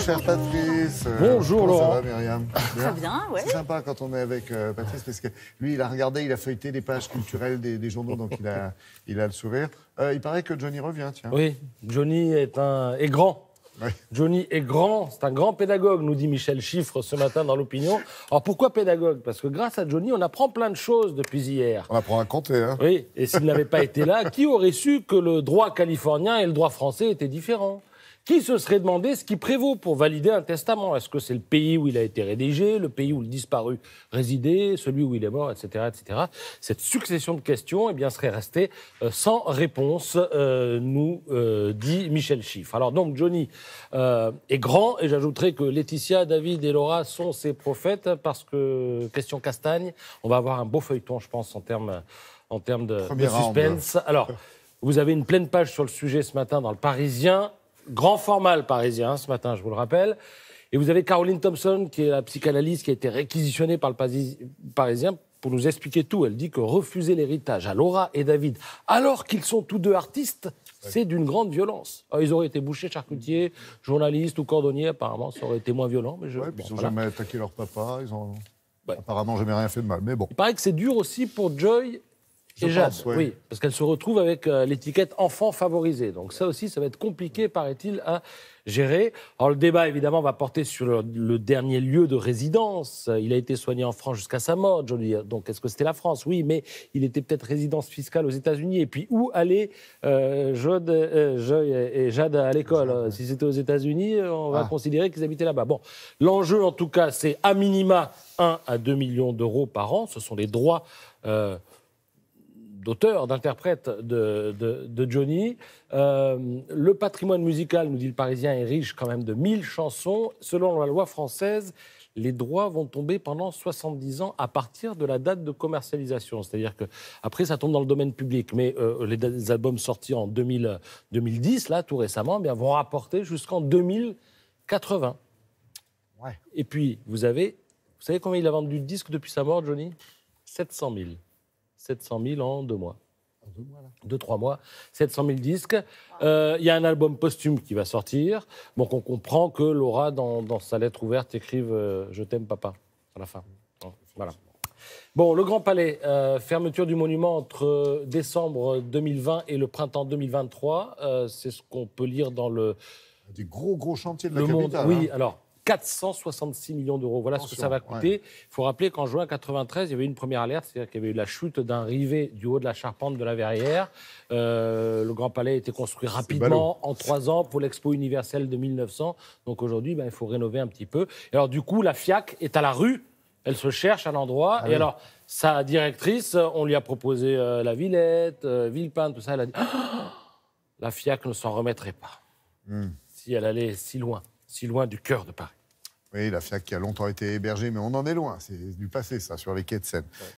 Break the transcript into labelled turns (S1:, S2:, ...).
S1: cher Patrice.
S2: Bonjour
S1: comment
S2: Laurent.
S1: Ça va Myriam?
S3: Très bien, ouais.
S1: C'est sympa quand on est avec Patrice parce que lui, il a regardé, il a feuilleté les pages culturelles des journaux, donc il a le sourire. Il paraît que Johnny revient, tiens.
S2: Oui, Johnny est grand.
S1: Ouais.
S2: Johnny est grand, c'est un grand pédagogue, nous dit Michel Chiffre ce matin dans l'Opinion. Alors pourquoi pédagogue? Parce que grâce à Johnny, on apprend plein de choses depuis hier.
S1: On apprend à compter, hein.
S2: Oui, et s'il n'avait pas été là, qui aurait su que le droit californien et le droit français étaient différents? Qui se serait demandé ce qui prévaut pour valider un testament? Est-ce que c'est le pays où il a été rédigé, le pays où le disparu résidait, celui où il est mort, etc., etc. Cette succession de questions, eh bien, serait restée sans réponse, nous dit Michel Chiffre. Alors donc, Johnny est grand, et j'ajouterai que Laetitia, David et Laura sont ses prophètes, parce que, question castagne, on va avoir un beau feuilleton, je pense, en termes de suspense. Alors, vous avez une pleine page sur le sujet ce matin dans le Parisien. Grand format, le Parisien, ce matin, je vous le rappelle. Et vous avez Caroline Thompson, qui est la psychanalyste, qui a été réquisitionnée par le Parisien pour nous expliquer tout. Elle dit que refuser l'héritage à Laura et David, alors qu'ils sont tous deux artistes, c'est d'une grande violence. Alors, ils auraient été bouchers, charcutiers, journalistes ou cordonniers, apparemment, ça aurait été moins violent. Mais
S1: Ils n'ont jamais attaqué leur papa, ils ont apparemment jamais rien fait de mal, mais bon.
S2: Il paraît que c'est dur aussi pour Joy et Jade, oui, parce qu'elle se retrouve avec l'étiquette enfant favorisé. Donc ça aussi, ça va être compliqué, paraît-il, à gérer. Alors le débat, évidemment, va porter sur le dernier lieu de résidence. Il a été soigné en France jusqu'à sa mort, Johnny. Donc est-ce que c'était la France? Oui, mais il était peut-être résidence fiscale aux États-Unis. Et puis où aller Joy et Jade à l'école? Si c'était aux États-Unis, on va considérer qu'ils habitaient là-bas. Bon, l'enjeu, en tout cas, c'est à minima 1 à 2 millions d'euros par an. Ce sont les droits d'auteur, d'interprète de Johnny. Le patrimoine musical, nous dit le Parisien, est riche quand même de 1000 chansons. Selon la loi française, les droits vont tomber pendant 70 ans à partir de la date de commercialisation. C'est-à-dire que après, ça tombe dans le domaine public. Mais les albums sortis en 2010, là, tout récemment, bien, vont rapporter jusqu'en 2080.
S1: Ouais.
S2: Et puis, vous savez combien il a vendu de disques depuis sa mort, Johnny? 700 000. 700 000 en 2 mois. 2-3 mois, 700 000 disques. Il y a un album posthume qui va sortir. Donc on comprend que Laura, dans sa lettre ouverte, écrive « Je t'aime, papa » à la fin. Voilà. Bon, le Grand Palais, fermeture du monument entre décembre 2020 et le printemps 2023. C'est ce qu'on peut lire dans le...
S1: Des gros chantiers de la
S2: Monde.
S1: capitale.
S2: Oui,
S1: hein.
S2: alors... 466 millions d'euros. Voilà ce que ça va coûter. Il faut rappeler qu'en juin 93, il y avait une première alerte, c'est-à-dire qu'il y avait eu la chute d'un rivet du haut de la charpente de la Verrière. Le Grand Palais a été construit rapidement, en 3 ans, pour l'Expo universelle de 1900. Donc aujourd'hui, il faut rénover un petit peu. Et alors du coup, la FIAC est à la rue. Elle se cherche à l'endroit.
S1: Ah
S2: et alors, sa directrice, on lui a proposé la Villette, Villepinte, tout ça. Elle a dit la FIAC ne s'en remettrait pas. Si elle allait si loin du cœur de Paris.
S1: Oui, la FIAC qui a longtemps été hébergée, mais on en est loin. C'est du passé, ça, sur les quais de Seine.